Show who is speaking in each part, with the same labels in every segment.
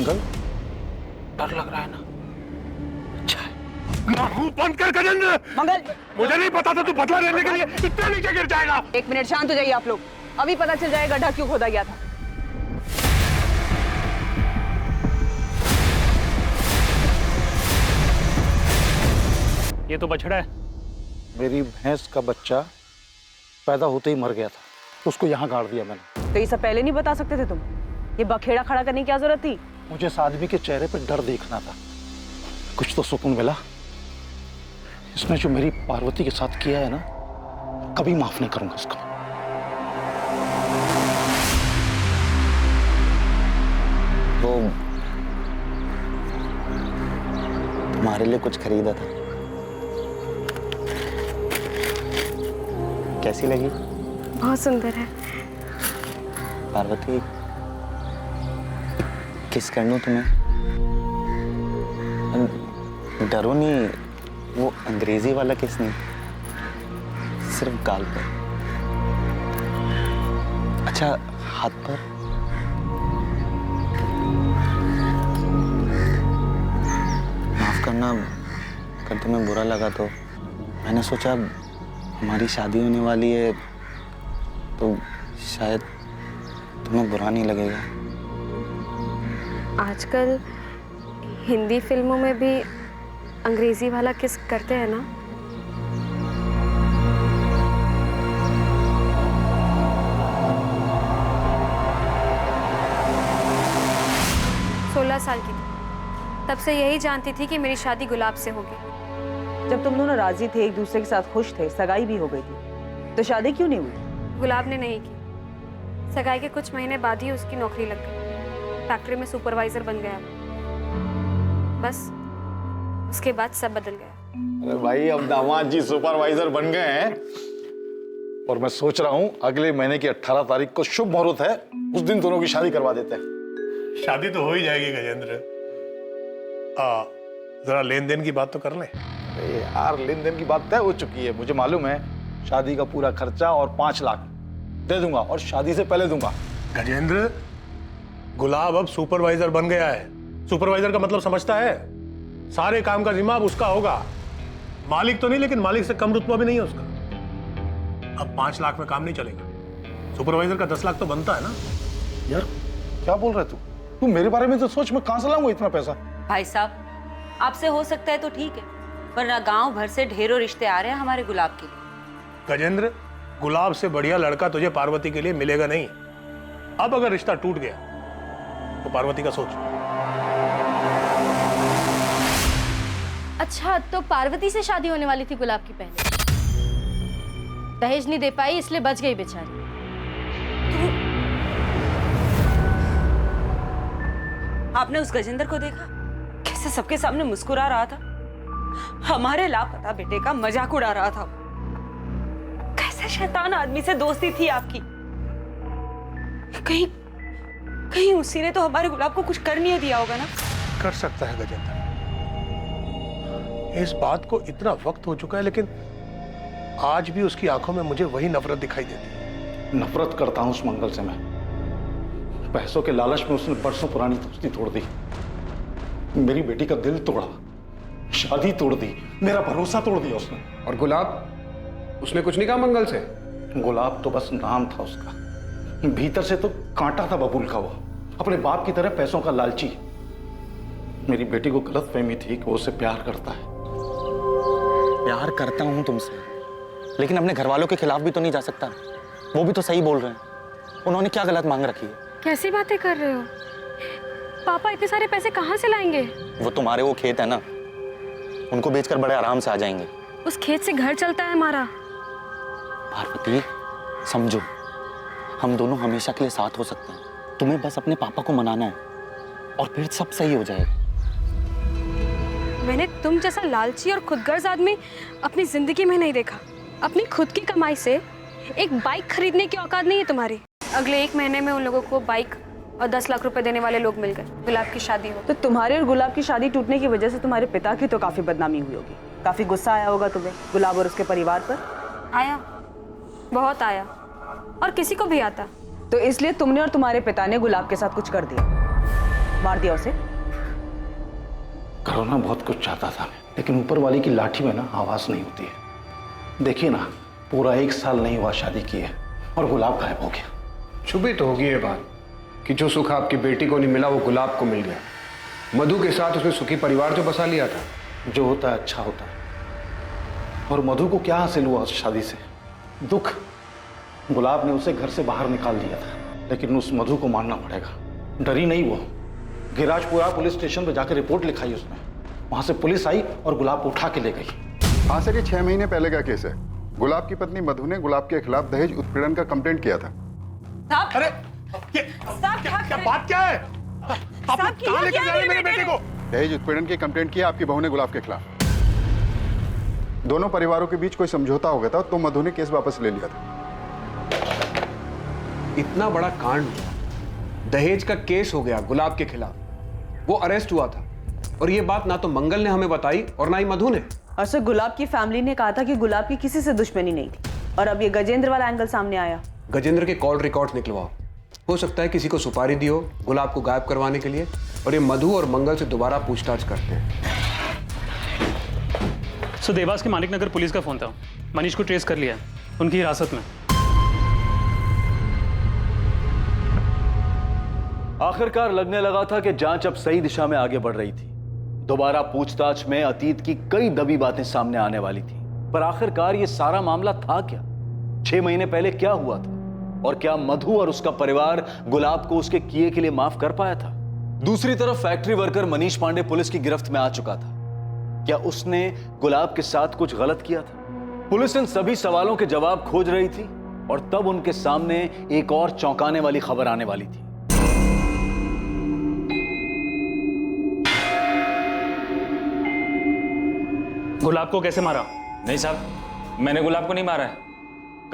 Speaker 1: मंगल,
Speaker 2: डर लग रहा है ना? अच्छा है। मुंह बंद कर गजेंद्र।
Speaker 3: मंगल,
Speaker 2: मुझे नहीं पता था तू बदला लेने के लिए इतने नीचे गिर जाएगा।
Speaker 3: एक मिनट शांत हो जाइए आप लोग। अभी पता चल जाएगा गड्ढा क्यों खोदा गया था।
Speaker 4: ये तो बछड़ा है।
Speaker 1: मेरी भैंस का बच्चा पैदा होते ही मर गया था, उसको यहाँ गाड़ दिया मैंने।
Speaker 3: तो ये सब पहले नहीं बता सकते थे तुम? ये बखेड़ा खड़ा करने की क्या जरूरत थी?
Speaker 1: मुझे इस आदमी के चेहरे पर डर देखना था, कुछ तो सुकून मिला। इसने जो मेरी पार्वती के साथ किया है ना, कभी माफ नहीं करूंगा इसको।
Speaker 5: वो तुम्हारे लिए कुछ खरीदा था, कैसी लगी?
Speaker 6: बहुत सुंदर है।
Speaker 5: पार्वती, किस कर लूं तुम्हें? डरो नहीं, वो अंग्रेजी वाला किस नहीं, सिर्फ गाल पर। अच्छा, हाथ पर? माफ करना अगर तुम्हें बुरा लगा तो। मैंने सोचा हमारी शादी होने वाली है तो शायद तुम्हें बुरा नहीं लगेगा।
Speaker 6: आजकल हिंदी फिल्मों में भी अंग्रेजी वाला किस करते हैं ना? सोलह साल की थी, तब से यही जानती थी कि मेरी शादी गुलाब से होगी।
Speaker 3: जब तुम दोनों राजी थे, एक दूसरे के साथ खुश थे, सगाई भी हो गई थी, तो शादी क्यों नहीं हुई?
Speaker 6: गुलाब ने नहीं की। सगाई के कुछ महीने बाद ही उसकी नौकरी लग गई। फैक्ट्री में सुपरवाइजर बन गया। बस उसके बाद सब बदल गया।
Speaker 1: अरे भाई, अब दामाद जी सुपरवाइजर बन गए हैं और मैं सोच रहा हूँ अगले महीने की 18 तारीख को शुभ मुहूर्त है, उस दिन दोनों की शादी करवा देते हैं।
Speaker 2: शादी तो हो ही जाएगी गजेंद्र। जरा लेन देन की बात तो कर ले।
Speaker 1: अरे यार, लेन देन की बात तय हो चुकी है, मुझे मालूम है। शादी का पूरा खर्चा और 5 लाख दे दूंगा और शादी से पहले दूंगा।
Speaker 2: गजेंद्र, गुलाब अब सुपरवाइजर बन गया है। सुपरवाइजर का मतलब समझता है? सारे काम का जिम्मा अब उसका होगा। मालिक तो नहीं, लेकिन मालिक से कम रुतबा भी नहीं है उसका। अब 5 लाख में काम नहीं चलेगा। सुपरवाइजर का 10 लाख तो बनता है ना।
Speaker 1: यार क्या बोल रहे तू मेरे बारे में तो सोच, मैं कहां से लाऊंगा इतना पैसा?
Speaker 7: भाई साहब, आपसे हो सकता है तो ठीक है, वरना गांव भर से ढेरों रिश्ते आ रहे हैं हमारे गुलाब के लिए।
Speaker 2: गजेंद्र, गुलाब से बढ़िया लड़का तुझे पार्वती के लिए मिलेगा नहीं। अब अगर रिश्ता टूट गया तो पार्वती का सोच।
Speaker 8: अच्छा, तो पार्वती से शादी होने वाली थी गुलाब की पहले। दहेज नहीं दे पाई इसलिए बच गई बेचारी।
Speaker 7: आपने उस गजेंद्र को देखा कैसे सबके सामने मुस्कुरा रहा था? हमारे लापता बेटे का मजाक उड़ा रहा था। कैसे शैतान आदमी से दोस्ती थी आपकी। कहीं कहीं उसी ने तो हमारे गुलाब को कुछ कर नहीं दिया होगा ना?
Speaker 2: कर सकता है गजेंद्र। इस बात को इतना वक्त हो चुका है, लेकिन आज भी उसकी आंखों में मुझे वही नफरत दिखाई देती है।
Speaker 1: नफरत करता हूं उस मंगल से मैं। पैसों के लालच में उसने बरसों पुरानी दोस्ती तोड़ दी, मेरी बेटी का दिल तोड़ा, शादी तोड़ दी, मेरा भरोसा तोड़ दिया उसने।
Speaker 9: और गुलाब, उसने कुछ नहीं कहा मंगल से?
Speaker 1: गुलाब तो बस नाम था उसका, भीतर से तो कांटा था बबूल का। वो अपने बाप की तरह पैसों का लालची। मेरी बेटी को गलतफहमी थी कि वो उससे प्यार करता है।
Speaker 5: प्यार करता हूं तुमसे, लेकिन अपने घर वालों के खिलाफ भी तो नहीं जा सकता। वो भी तो सही बोल रहे हैं। उन्होंने क्या गलत मांग रखी है?
Speaker 6: कैसी बातें कर रहे हो? पापा इतने सारे पैसे कहाँ से लाएंगे?
Speaker 5: वो तुम्हारे वो खेत है ना, उनको बेचकर बड़े आराम से आ जाएंगे।
Speaker 6: उस खेत से घर चलता है हमारा।
Speaker 5: पार्वती, समझो, हम दोनों हमेशा के लिए साथ हो सकते हैं। तुम्हें बस अपने पापा को मनाना है और फिर सब सही हो जाएगा।
Speaker 6: मैंने तुम जैसा लालची और खुदगर्ज आदमी अपनी जिंदगी में नहीं देखा। अपनी खुद की कमाई से एक बाइक खरीदने की औकात नहीं है तुम्हारी। अगले 1 महीने में उन लोगों को बाइक और 10 लाख रुपए देने वाले लोग मिल गए। गुलाब की शादी हो।
Speaker 3: तो तुम्हारे और गुलाब की शादी टूटने की वजह से तुम्हारे पिता की तो काफी बदनामी हुई होगी, काफी गुस्सा आया होगा तुम्हें गुलाब और उसके परिवार पर।
Speaker 6: आया, बहुत आया, और किसी को भी आता।
Speaker 3: तो इसलिए तुमने और तुम्हारे पिता ने गुलाब के साथ कुछ कर दिया। मार दिया उसे?
Speaker 1: करना बहुत कुछ चाहता था, लेकिन ऊपर वाली की लाठी में ना आवाज नहीं होती है। देखिए ना, पूरा 1 साल नहीं हुआ शादी की है और गुलाब गायब हो गया।
Speaker 9: छुपी तो होगी ये बात कि जो सुख आपकी बेटी को नहीं मिला वो गुलाब को मिल गया। मधु के साथ उसने सुखी परिवार जो बसा लिया था।
Speaker 1: जो होता है अच्छा होता है। और मधु को क्या हासिल हुआ उस शादी से? दुख। गुलाब ने उसे घर से बाहर निकाल दिया था, लेकिन उस मधु को मानना पड़ेगा। डरी नहीं वो। गिराजपुरा पुलिस स्टेशन पर जाकर रिपोर्ट लिखाई उसने। वहां से पुलिस आई और गुलाब को उठा के ले गई।
Speaker 10: हाँ सर, ये 6 महीने पहले का केस है। गुलाब की पत्नी मधु ने गुलाब के खिलाफ दहेज उत्पीड़न का कंप्लेंट किया था।
Speaker 2: अरे क्या बात क्या है? आप कहाँ लेकर जा रहे हैं मेरे बेटे को?
Speaker 10: दहेज उत्पीड़न की कंप्लेंट किया आपकी बहू ने गुलाब के खिलाफ। दोनों परिवारों के बीच कोई समझौता हो गया था तो मधु ने केस वापस ले लिया था।
Speaker 9: इतना बड़ा कांड, दहेज का केस हो गया गुलाब के खिलाफ, वो अरेस्ट हुआ था और ये बात ना तो मंगल ने हमें बताई और ना ही मधु ने।
Speaker 3: और सर, गुलाब की फैमिली ने कहा था कि गुलाब की किसी से दुश्मनी नहीं थी, और अब ये गजेंद्र वाला एंगल सामने आया।
Speaker 9: गजेंद्र के कॉल रिकॉर्ड्स निकलवाओ। हो सकता है किसी को सुपारी दी हो गुलाब को गायब करवाने के लिए, और ये मधु और मंगल से दोबारा पूछताछ करते हैं।
Speaker 4: सो देवास के मालिक नगर पुलिस का फोन था, मनीष को ट्रेस कर लिया, उनकी हिरासत में।
Speaker 11: आखिरकार लगने लगा था कि जांच अब सही दिशा में आगे बढ़ रही थी। दोबारा पूछताछ में अतीत की कई दबी बातें सामने आने वाली थी, पर आखिरकार ये सारा मामला था क्या? 6 महीने पहले क्या हुआ था? और क्या मधु और उसका परिवार गुलाब को उसके किए के लिए माफ कर पाया था? दूसरी तरफ factory worker Manish Pandey police की गिरफ्त में आ चुका था। क्या उसने गुलाब के साथ कुछ गलत किया था? पुलिस इन सभी सवालों के जवाब खोज रही थी, और तब उनके सामने एक और चौंकाने वाली खबर आने वाली थी।
Speaker 4: गुलाब को कैसे मारा?
Speaker 12: नहीं साहब, मैंने गुलाब को नहीं मारा है,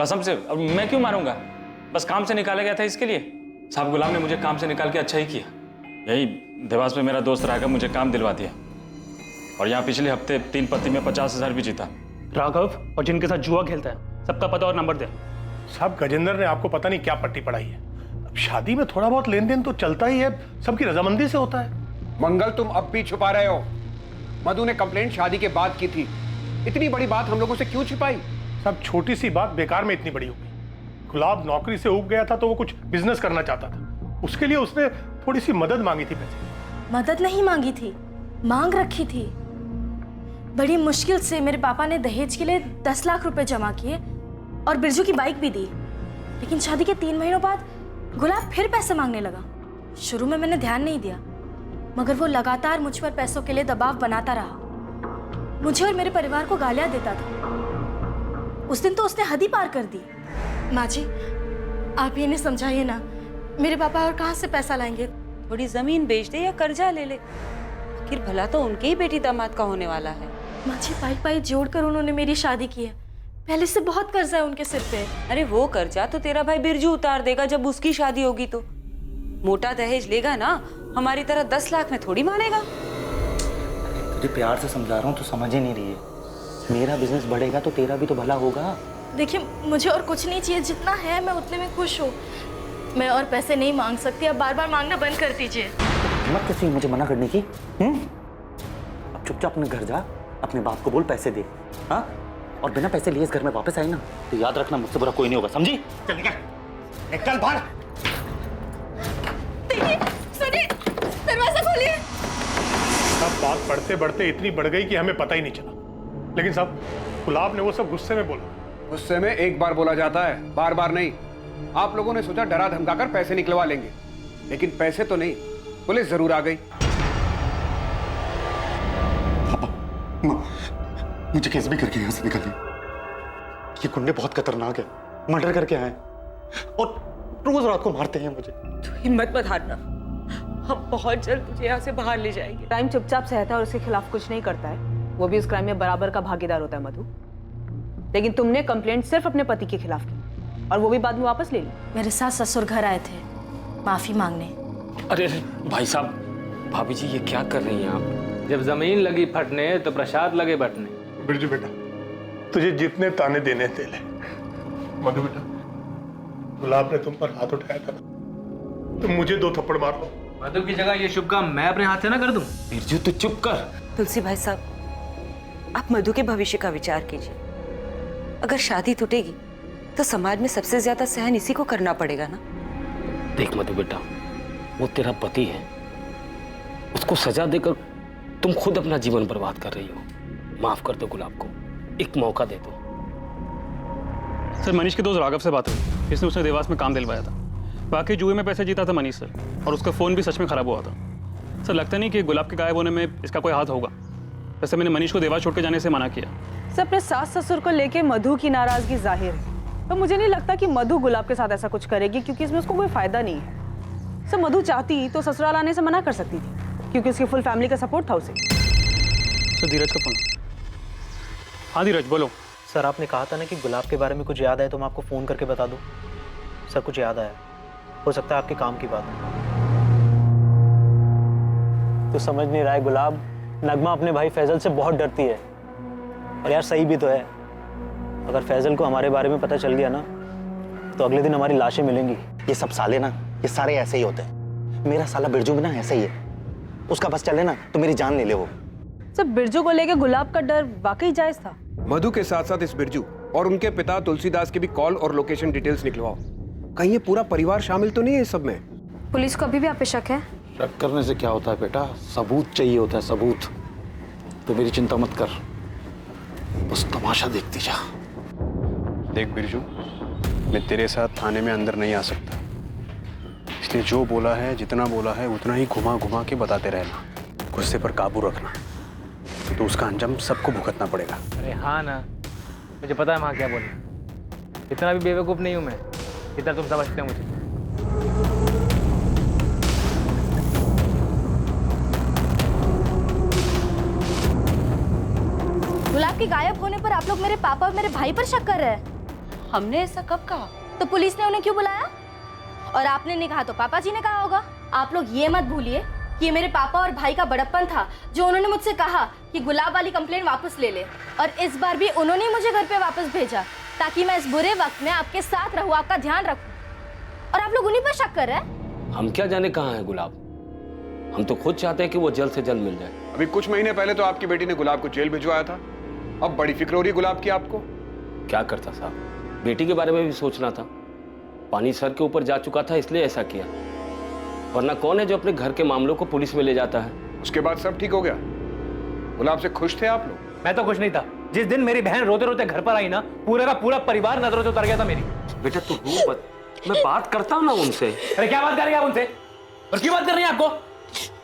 Speaker 12: कसम से। अब मैं क्यों मारूंगा? बस काम से निकाला गया था इसके लिए। साहब, गुलाब ने मुझे काम से निकाल के अच्छा ही किया। यही देवास में मेरा दोस्त राघव मुझे काम दिलवा दिया, और यहाँ पिछले हफ्ते 3 पत्ती में 50,000 भी जीता।
Speaker 4: राघव और जिनके साथ जुआ खेलता है, सबका पता और नंबर दे।
Speaker 2: साहब, गजेंद्र ने आपको पता नहीं क्या पट्टी पढ़ाई है। अब शादी में थोड़ा बहुत लेन देन तो चलता ही है, सबकी रजामंदी से होता है।
Speaker 9: मंगल, तुम अब भी छुपा रहे हो। मधु ने कंप्लेंट शादी के बाद की थी, इतनी बड़ी बात हम लोगों से क्यों छिपाई?
Speaker 2: सब छोटी सी बात बेकार में इतनी बड़ी हो गई। गुलाब नौकरी से उब गया था तो वो कुछ बिजनेस करना चाहता था, उसके लिए उसने थोड़ी सी मदद मांगी थी। पैसे
Speaker 8: मदद नहीं मांगी थी, मांग रखी थी। बड़ी मुश्किल से मेरे पापा ने दहेज के लिए 10 लाख रुपए जमा किए और बिरजू की बाइक भी दी। लेकिन शादी के 3 महीनों बाद गुलाब फिर पैसे मांगने लगा। शुरू में मैंने ध्यान नहीं दिया, मगर वो लगातार मुझ पर पैसों के लिए दबाव बनाता रहा। मुझे और मेरे परिवार को गालियां देता था। उस दिन तो उसने हद ही पार कर दी। माँ जी, आप ये नहीं समझाइए ना, मेरे पापा और कहाँ से पैसा लाएंगे?
Speaker 7: थोड़ी जमीन बेच दे या कर्जा ले ले, आखिर भला तो उनके ही बेटी दामाद का होने वाला है।
Speaker 8: माँ जी, पाई पाई जोड़कर उन्होंने मेरी शादी की है। पहले से बहुत कर्जा है उनके सिर पे।
Speaker 7: अरे वो कर्जा तो तेरा भाई बिरजू उतार देगा जब उसकी शादी होगी तो। मोटा दहेज लेगा ना, हमारी तरह 10 लाख में थोड़ी मानेगा।
Speaker 5: तुझे प्यार से समझा रहा हूँ तो समझ ही नहीं रही है। मेरा बिजनेस बढ़ेगा तो तेरा भी तो भला होगा।
Speaker 8: देखिए, मुझे और कुछ नहीं चाहिए, जितना है मैं उतने में खुश हूँ। मैं और पैसे नहीं मांग सकती, अब बार बार मांगना बंद कर दीजिए।
Speaker 5: मत कैसी मुझे मना करने की। अब चुपचाप अपने घर जा, अपने बाप को बोल पैसे दे। हाँ, और बिना पैसे लिए इस घर में वापस आई ना तो याद रखना, मुझसे बुरा कोई नहीं होगा, समझी?
Speaker 2: चल निकल, निकल बाहर।
Speaker 8: सुनिए, दरवाजा खोलिए।
Speaker 2: सब बात बढ़ते बढ़ते इतनी बढ़ गई कि हमें पता ही नहीं चला। लेकिन साहब, गुलाब ने वो सब गुस्से में बोला।
Speaker 9: गुस्से में एक बार बोला जाता है, बार बार नहीं। आप लोगों ने सोचा डरा धमकाकर पैसे निकलवा लेंगे, लेकिन पैसे तो नहीं, पुलिस जरूर आ गई।
Speaker 10: मुझे केस भी करके यहाँ से निकालिए। ये गुंडे बहुत खतरनाक है, मर्डर करके आए और रोज रात को मारते हैं मुझे।
Speaker 7: तो हिम्मत मत हारना, हम बहुत जल्द तुझे यहाँ से बाहर ले जाएंगे।
Speaker 3: क्राइम चुपचाप सहता है और उसके खिलाफ कुछ नहीं करता है, वो भी उस क्राइम में बराबर का भागीदार होता है मधु। लेकिन तुमने कंप्लेंट सिर्फ अपने पति के खिलाफ की, और वो भी बाद में वापस ले ली।
Speaker 8: मेरे साथ ससुर घर आए थे माफी मांगने।
Speaker 12: अरे भाई साहब, भाभी जी ये क्या कर रही हैं आप?
Speaker 13: जब जमीन लगी फटने तो प्रसाद लगे बटने।
Speaker 2: बिरजू बेटा, तुझे जितने ताने देने दे ले। मधु बेटा, गुलाब ने तुम पर हाथ उठाया था ना, तुम मुझे 2 थप्पड़ मार लो,
Speaker 13: मधु की जगह ये शुभ काम मैं अपने हाथ से ना कर दूं?
Speaker 11: बिरजू तू चुप कर।
Speaker 7: तुलसी भाई साहब, आप मधु के भविष्य का विचार कीजिए। अगर शादी टूटेगी तो समाज में सबसे ज्यादा सहन इसी को करना पड़ेगा ना।
Speaker 14: देख मधु बेटा, वो तेरा पति है, उसको सजा देकर तुम खुद अपना जीवन बर्बाद कर रही हो। माफ कर दो गुलाब को, एक मौका दे दो।
Speaker 4: सर मनीष के दोस्त राघव से बात हुई, इसने उसने देवास में काम दिलवाया था। बाकी जुए में पैसे जीता था मनीष सर, और उसका फ़ोन भी सच में ख़राब हुआ था। सर लगता नहीं कि गुलाब के गायब होने में इसका कोई हाथ होगा। वैसे मैंने मनीष को देवास छोड़ के जाने से मना किया।
Speaker 3: सर अपने सास ससुर को लेके मधु की नाराजगी जाहिर है, तो मुझे नहीं लगता कि मधु गुलाब के साथ ऐसा कुछ करेगी, क्योंकि इसमें उसको कोई फायदा नहीं है। सर मधु चाहती तो ससुराल आने से मना कर सकती थी, क्योंकि उसकी फुल फैमिली का सपोर्ट था उसे।
Speaker 4: सर धीरज का फ़ोन। हाँ धीरज बोलो।
Speaker 15: सर आपने कहा था ना कि गुलाब के बारे में कुछ याद आए तो मैं आपको फ़ोन करके बता दूं। सर कुछ याद आया, हो सकता है आपके काम की बात हो। तो समझ नहीं रहा है गुलाब, नगमा अपने भाई फैजल से बहुत डरती है। और यार सही भी तो है, अगर फैजल को हमारे बारे में पता चल गया ना तो अगले दिन हमारी लाशें मिलेंगी।
Speaker 5: ये सब साले ना, ये सारे ऐसे ही होते हैं। मेरा साला बिरजू भी ना ऐसा ही है, उसका बस चले ना तो मेरी जान ले ले वो।
Speaker 3: सर बिरजू को लेके गुलाब का डर वाकई जायज था।
Speaker 9: मधु के साथ साथ इस बिरजू और उनके पिता तुलसीदास की भी कॉल और लोकेशन डिटेल्स निकलवाओ। कहीं ये पूरा परिवार शामिल तो नहीं है इस सब में?
Speaker 6: पुलिस को अभी भी आप पे शक है?
Speaker 1: शक करने से क्या होता है बेटा, सबूत चाहिए होता है, सबूत। तो मेरी चिंता मत कर, बस तमाशा देखती जा।
Speaker 9: देख बिरजू, मैं तेरे साथ थाने में अंदर नहीं आ सकता, इसलिए जो बोला है, जितना बोला है उतना ही घुमा घुमा के बताते रहना। गुस्से पर काबू रखना, तो उसका अंजाम सबको भुगतना पड़ेगा।
Speaker 13: अरे हाँ ना, मुझे पता है वहाँ क्या बोलना। इतना भी बेवकूफ़ नहीं हूँ मैं, इतना तुम समझते हो मुझे।
Speaker 8: गुलाब के गायब होने पर आप लोग मेरे पापा और मेरे भाई पर शक कर रहे हैं।
Speaker 7: हमने ऐसा कब कहा?
Speaker 8: तो पुलिस ने उन्हें क्यों बुलाया? और आपने नहीं कहा तो पापा जी ने कहा होगा। आप लोग ये मत भूलिए कि ये मेरे पापा और भाई का बड़प्पन था जो उन्होंने मुझसे कहा कि गुलाब वाली कंप्लेंट वापस ले ले, और इस बार भी उन्होंने मुझे घर पे वापस भेजा ताकि मैं इस बुरे वक्त में आपके साथ रहूं, आपका ध्यान रखूं। और आप लोग उन्हीं पर शक कर रहे हैं।
Speaker 14: हम क्या जाने कहाँ है गुलाब, हम तो खुद चाहते हैं कि वो जल्द से जल्द मिल जाए।
Speaker 9: अभी कुछ महीने पहले तो आपकी बेटी ने गुलाब को जेल भिजवाया था, अब बड़ी फिक्र हो रही गुलाब की आपको।
Speaker 14: क्या करता साहब, बेटी के बारे में भी सोचना था। पानी सर के ऊपर जा चुका था इसलिए ऐसा किया, वरना कौन है जो अपने घर के मामलों को पुलिस में ले जाता है।
Speaker 9: उसके बाद सब ठीक हो गया? गुलाब से खुश थे आप लोग?
Speaker 15: मैं तो खुश नहीं था। जिस दिन मेरी बहन रोते रोते घर पर आई ना, पूरा का पूरा परिवार नजरों से उतर गया था मेरी।
Speaker 14: बेटा तू रो मत, मैं बात करता हूँ ना उनसे।
Speaker 15: अरे क्या बात कर रही है आप उनसे, और क्यों बात कर रही है आपको?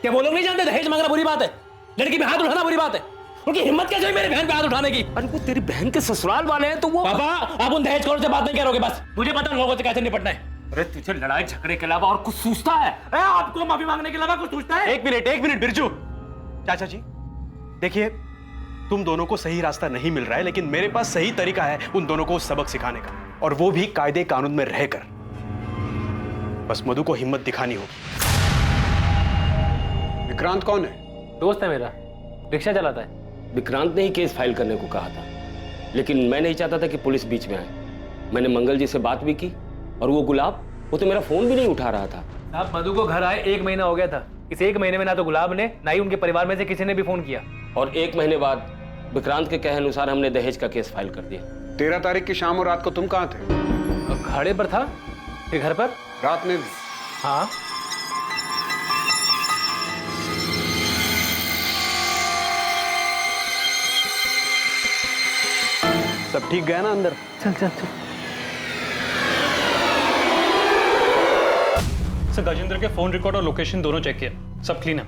Speaker 15: क्या वो लोग नहीं जानते दहेज मांगना बुरी बात है, लड़की पे हाथ उठाना बुरी बात है? उनकी हिम्मत कैसे हुई मेरी बहन पे हाथ उठाने की?
Speaker 14: अरे वो तेरी बहन के ससुराल वाले हैं तो वो।
Speaker 15: पापा आप उन दहेज खोरों से बात नहीं करोगे, बस मुझे पता है लोगों से कैसे निपटना है।
Speaker 14: अरे तुझे लड़ाई झगड़े के अलावा और कुछ सूझता है?
Speaker 15: आपको माफी मांगने के अलावा कुछ सूझता है? एक मिनट बिरजू चाचा जी, देखिए तुम दोनों को सही रास्ता नहीं मिल रहा है, लेकिन मेरे पास सही तरीका है उन दोनों को सबक सिखाने का, और वो भी कायदे कानून में रहकर। बस मधु को हिम्मत दिखानी होगी।
Speaker 9: विक्रांत कौन है?
Speaker 13: दोस्त है मेरा, रिक्शा चलाता है।
Speaker 14: विक्रांत ने ही केस फाइल करने को कहा था, लेकिन मैं नहीं चाहता था कि पुलिस बीच में आए। मैंने मंगल जी से बात भी की, और वो गुलाब, वो तो मेरा फोन भी नहीं उठा रहा था।
Speaker 13: आप मधु को घर आए 1 महीना हो गया था। इस 1 महीने में ना तो गुलाब ने, ना ही उनके परिवार में से किसी ने भी फोन किया।
Speaker 14: और 1 महीने बाद विक्रांत के कहे अनुसार हमने दहेज का केस फाइल कर दिया।
Speaker 9: 13 तारीख की शाम और रात को तुम कहाँ थे?
Speaker 13: घाड़े पर था, फिर घर पर।
Speaker 9: रात में भी?
Speaker 13: हाँ।
Speaker 9: सब ठीक गया ना अंदर?
Speaker 13: चल।
Speaker 4: सर गजेंद्र के फोन रिकॉर्ड और लोकेशन दोनों चेक किया, सब क्लीन है।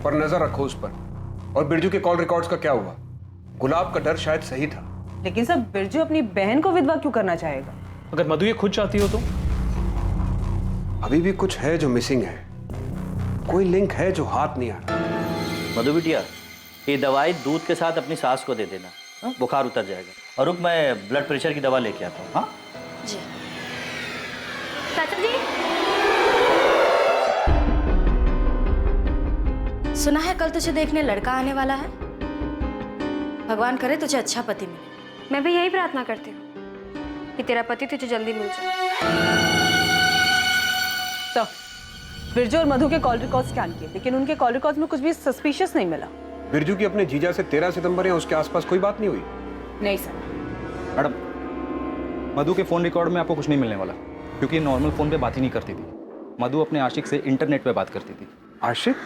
Speaker 9: पर नजर रखो उस पर। और बिरजू के कॉल रिकॉर्ड्स का क्या हुआ? गुलाब का डर शायद सही था।
Speaker 3: लेकिन सर बिरजू अपनी बहन को विधवा क्यों करना चाहेगा?
Speaker 4: अगर मधु ये खुद चाहती हो तो?
Speaker 9: अभी भी कुछ है जो मिसिंग है, कोई लिंक है जो हाथ नहीं आ रहा।
Speaker 11: मधु बिटिया, ये दवाई दूध के साथ अपनी सास को दे देना, हाँ? बुखार उतर जाएगा। और रुक, मैं ब्लड प्रेशर की दवा लेके आता हूँ। हाँ
Speaker 8: जी। चाचा जी, सुना है कल तुझे देखने लड़का आने वाला है। भगवान करे तुझे अच्छा पति मिले।
Speaker 6: मैं भी यही प्रार्थना करती हूँ कि तेरा पति तुझे जल्दी मिल जाए।
Speaker 3: तो बिरजू और मधु के कॉल रिकॉर्ड स्कैन किए, लेकिन उनके कॉल रिकॉर्ड में कुछ भी सस्पिशियस नहीं मिला।
Speaker 9: बिरजू की अपने जीजा से 13 सितंबर या उसके आसपास कोई बात नहीं हुई?
Speaker 3: नहीं सर।
Speaker 16: मैडम, मधु के फोन रिकॉर्ड में आपको कुछ नहीं मिलने वाला, क्योंकि नॉर्मल फोन पे बात ही नहीं करती थी। मधु अपने आशिक से इंटरनेट पे बात करती थी।
Speaker 9: आशिक?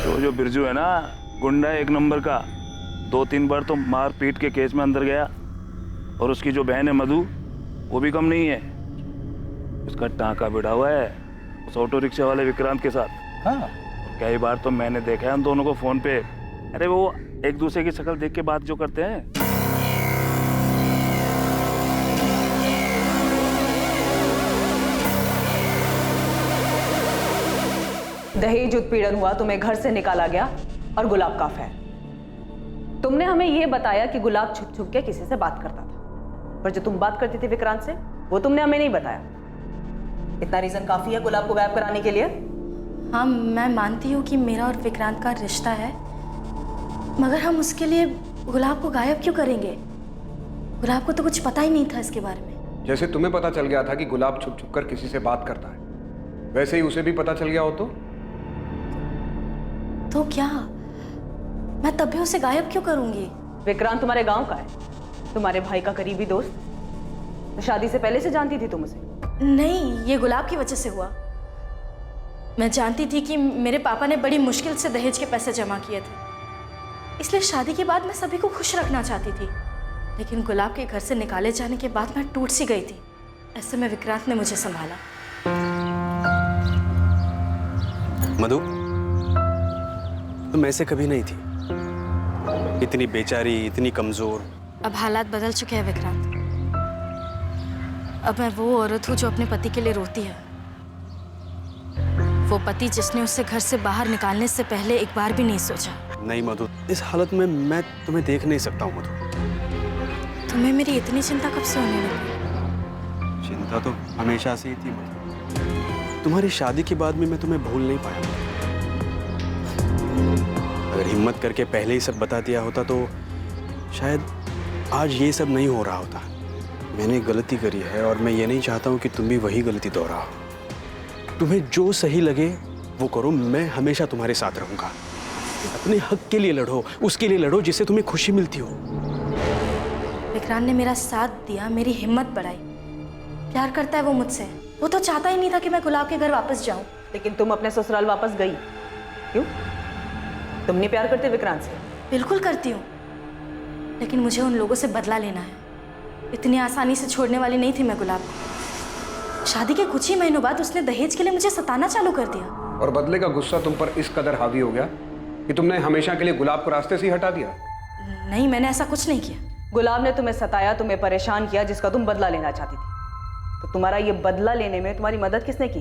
Speaker 12: तो जो बिरजू है ना, गुंडा एक नंबर का, 2-3 बार तो मार पीट के केस में अंदर गया। और उसकी जो बहन है मधु, वो भी कम नहीं है। उसका टांका बिड़ा हुआ है उस ऑटो रिक्शा वाले विक्रांत के साथ।
Speaker 16: हाँ।
Speaker 12: कई बार तो मैंने देखा है उन दोनों को फोन पे। अरे वो एक दूसरे की शक्ल देख के बात जो करते हैं।
Speaker 3: दहेज उत्पीड़न हुआ, तुम्हें घर से निकाला गया और गुलाब का अफेयर। तुमने हमें यह बताया कि गुलाब छुप छुप के किसी से बात करता था, पर जो तुम बात करती थी विक्रांत से, वो तुमने हमें नहीं बताया। इतना रीजन काफी है गुलाब को गायब कराने के लिए?
Speaker 8: हाँ, मैं मानती हूँ कि मेरा और विक्रांत का रिश्ता है, मगर हम उसके लिए गुलाब को गायब क्यों करेंगे? गुलाब को तो कुछ पता ही नहीं था इसके बारे में।
Speaker 9: जैसे तुम्हें पता चल गया था कि गुलाब छुप छुप कर किसी से बात करता है, वैसे ही उसे भी पता चल गया हो
Speaker 8: तो क्या मैं तब भी उसे गायब क्यों करूंगी?
Speaker 3: विक्रांत तुम्हारे गांव का है, तुम्हारे भाई का करीबी दोस्त। तो शादी से पहले से जानती थी तुम उसे?
Speaker 8: नहीं, ये गुलाब की वजह से हुआ। मैं जानती थी कि मेरे पापा ने बड़ी मुश्किल से दहेज के पैसे जमा किए थे, इसलिए शादी के बाद मैं सभी को खुश रखना चाहती थी। लेकिन गुलाब के घर से निकाले जाने के बाद मैं टूट सी गई थी। ऐसे में विक्रांत ने मुझे संभाला।
Speaker 9: मधु, तुम ऐसे कभी नहीं थी, इतनी बेचारी, इतनी कमजोर।
Speaker 8: अब हालात बदल चुके हैं विक्रांत। अब मैं वो औरत हूँ जो अपने पति के लिए रोती है, वो पति जिसने उसे घर से बाहर निकालने से पहले एक बार भी नहीं सोचा।
Speaker 9: नहीं मधु, इस हालत में मैं तुम्हें देख नहीं सकता हूँ मधु।
Speaker 8: तुम्हें मेरी इतनी चिंता कब से होने लगी?
Speaker 9: चिंता तो हमेशा से ही थी मधु। तुम्हारी शादी के बाद भी मैं तुम्हें भूल नहीं पाया। अगर हिम्मत करके पहले ही सब बता दिया होता तो शायद आज ये सब नहीं हो रहा होता। मैंने गलती करी है और मैं ये नहीं चाहता हूँ कि तुम भी वही गलती दोहराओ। तुम्हें जो सही लगे वो करो, मैं हमेशा तुम्हारे साथ रहूंगा। अपने हक के लिए लड़ो, उसके लिए लड़ो जिससे तुम्हें खुशी मिलती हो।
Speaker 8: विक्रांत ने मेरा साथ दिया, मेरी हिम्मत बढ़ाई। प्यार करता है वो मुझसे। वो तो चाहता ही नहीं था कि मैं गुलाब के घर वापस जाऊं।
Speaker 3: लेकिन तुम अपने ससुराल वापस गई क्यों? तुम नहीं प्यार करते विक्रांत से?
Speaker 8: बिल्कुल करती हूँ, लेकिन मुझे उन लोगों से बदला लेना है। इतनी आसानी से छोड़ने वाली नहीं थी मैं गुलाब को। शादी के कुछ ही महीनों बाद उसने दहेज के लिए मुझे सताना चालू कर दिया।
Speaker 9: और बदले का गुस्सा तुम पर इस कदर हावी हो गया कि तुमने हमेशा के लिए गुलाब को रास्ते से ही हटा दिया।
Speaker 8: नहीं, मैंने ऐसा कुछ नहीं किया।
Speaker 3: गुलाब ने तुम्हें सताया, तुम्हें परेशान किया, जिसका तुम बदला लेना चाहती थी। तो तुम्हारा ये बदला लेने में तुम्हारी मदद किसने की?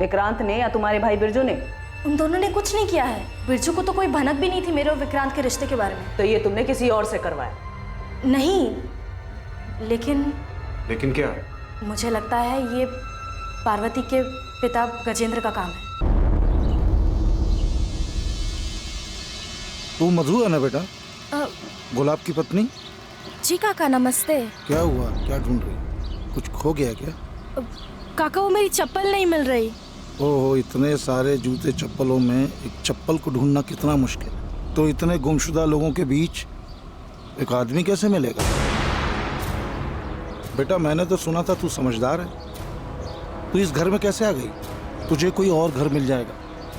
Speaker 3: विक्रांत ने या तुम्हारे भाई बिरजू ने?
Speaker 8: उन दोनों ने कुछ नहीं किया है। बिरजू को तो कोई भनक भी नहीं थी मेरे और विक्रांत के रिश्ते के बारे में।
Speaker 3: तो ये तुमने किसी और से करवाया?
Speaker 8: नहीं, लेकिन
Speaker 9: क्या?
Speaker 8: मुझे लगता है ये पार्वती के पिता गजेंद्र का काम है।
Speaker 1: तू मधु है ना बेटा, गुलाब की पत्नी?
Speaker 8: जी काका, नमस्ते।
Speaker 1: क्या हुआ, क्या ढूंढ रही? कुछ खो गया क्या?
Speaker 8: काका, वो मेरी चप्पल नहीं मिल रही।
Speaker 1: ओहो, इतने सारे जूते चप्पलों में एक चप्पल को ढूंढना कितना मुश्किल है। तो इतने गुमशुदा लोगों के बीच एक आदमी कैसे मिलेगा? बेटा, मैंने तो सुना था तू समझदार है। तू इस घर में कैसे आ गई? तुझे कोई और घर मिल जाएगा।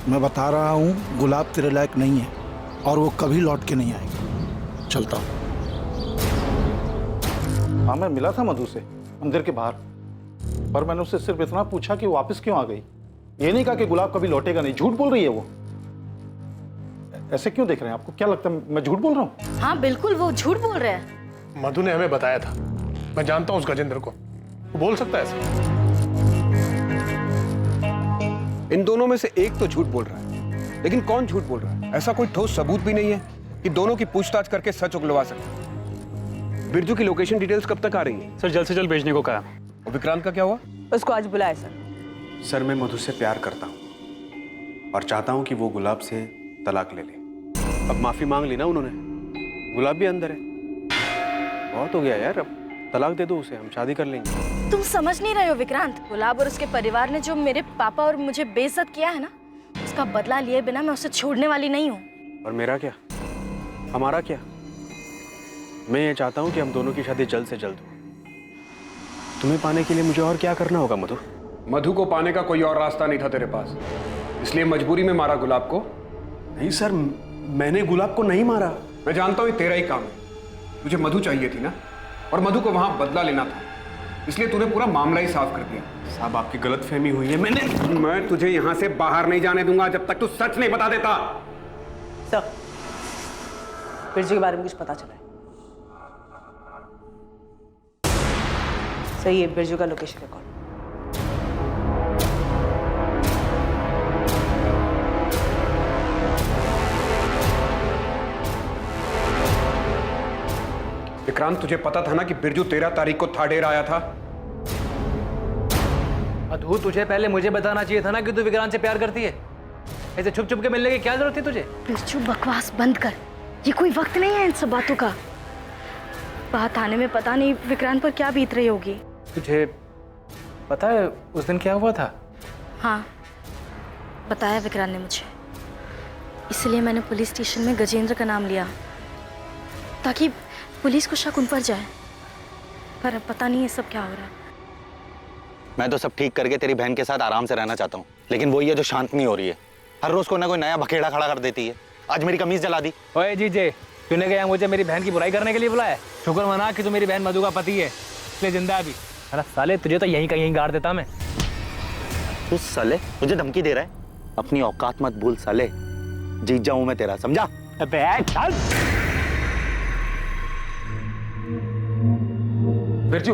Speaker 1: मैं बता रहा हूँ, गुलाब तेरे लायक नहीं है और वो कभी लौट के नहीं आएगा। चलता हूँ। हाँ, मैं मिला था मधु से मंदिर के बाहर, पर मैंने उससे सिर्फ इतना पूछा कि वो वापस क्यों आ गई। ये नहीं कहा कि गुलाब कभी लौटेगा नहीं। झूठ बोल रही है वो। ऐसे क्यों देख रहे हैं? आपको क्या लगता है मैं झूठ बोल रहा हूँ?
Speaker 8: हाँ बिल्कुल, वो झूठ बोल रहे हैं।
Speaker 2: मधु ने हमें बताया था। मैं जानता हूँ उस गजेंद्र को, वो बोल सकता है ऐसे।
Speaker 9: इन दोनों में से एक तो झूठ बोल रहा है, लेकिन कौन झूठ बोल रहा है? ऐसा कोई ठोस सबूत भी नहीं है कि दोनों की पूछताछ करके सच उगलवा सके। बिरजू की लोकेशन डिटेल्स कब तक आ रही है?
Speaker 4: सर, जल्द से जल्द भेजने को कहा।
Speaker 9: और विक्रांत का क्या हुआ?
Speaker 3: उसको आज बुलाए सर।
Speaker 9: सर, मैं मधु से प्यार करता हूँ और चाहता हूँ कि वो गुलाब से तलाक ले ले। अब माफी मांग ली ना उन्होंने, गुलाब भी अंदर है। बहुत हो गया यार, अब तलाक दे दो उसे, हम शादी कर लेंगे।
Speaker 8: तुम समझ नहीं रहे हो विक्रांत। गुलाब और उसके परिवार ने जो मेरे पापा और मुझे बेइज्जत किया है ना, उसका बदला लिए बिना मैं उसे छोड़ने वाली नहीं हूँ।
Speaker 9: और मेरा क्या, हमारा क्या? मैं ये चाहता हूँ कि हम दोनों की शादी जल्द से जल्द हो। तुम्हें पाने के लिए मुझे और क्या करना होगा मधु?
Speaker 17: मधु को पाने का कोई और रास्ता नहीं था तेरे पास, इसलिए मजबूरी में मारा गुलाब को।
Speaker 9: नहीं सर, मैंने गुलाब को नहीं मारा।
Speaker 17: मैं जानता हूँ ये तेरा ही काम है। तुझे मधु चाहिए थी ना, और मधु को वहां बदला लेना था, इसलिए तूने पूरा मामला ही साफ कर दिया।
Speaker 9: साहब आपकी गलतफहमी हुई है।
Speaker 17: मैं तुझे यहां से बाहर नहीं जाने दूंगा जब तक तू सच नहीं बता देता।
Speaker 3: सर, बिरजू के बारे में कुछ पता चला है? सही है, बिरजू का लोकेशन रिकॉर्ड।
Speaker 17: विक्रांत, तुझे पता था ना कि बिरजू 13 तारीख को थाडेर आया था?
Speaker 13: मधु, तुझे पहले मुझे बताना चाहिए था ना कि तू विक्रांत से प्यार करती है। ऐसे छुप छुप के मिलने की क्या जरूरत थी तुझे?
Speaker 8: बिरजू, बकवास बंद कर, ये कोई वक्त नहीं है इन सब बातों का। बात आने में पता नहीं विक्रांत पर क्या बीत रही होगी।
Speaker 13: तुझे पता है उस दिन क्या हुआ था?
Speaker 8: हाँ, बताया विक्रांत ने मुझे, इसलिए मैंने पुलिस स्टेशन में गजेंद्र का नाम लिया ताकि पुलिस को शक उन पर जाए। पर अब पता नहीं ये सब क्या हो रहा है।
Speaker 5: मैं तो सब ठीक करके तेरी बहन के साथ आराम से रहना चाहता हूँ, लेकिन वही है जो शांत नहीं हो रही है। हर रोज कोई ना कोई नया बखेड़ा खड़ा कर देती है। आज मेरी कमीज जला दी।
Speaker 13: ओए जीजे, तूने क्या मुझे मेरी बहन की बुराई करने के लिए बुलाया? शुक्र मना कि तू मेरी बहन मधु का पति है, इसलिए जिंदा है अभी। अरे साले, तुझे तो यहीं कहीं गाड़ देता मैं।
Speaker 5: तू साले मुझे धमकी दे रहा है? अपनी औकात मत भूल साले, जीत जाऊं मैं तेरा, समझा?
Speaker 13: अबे चल।
Speaker 14: बिरजू,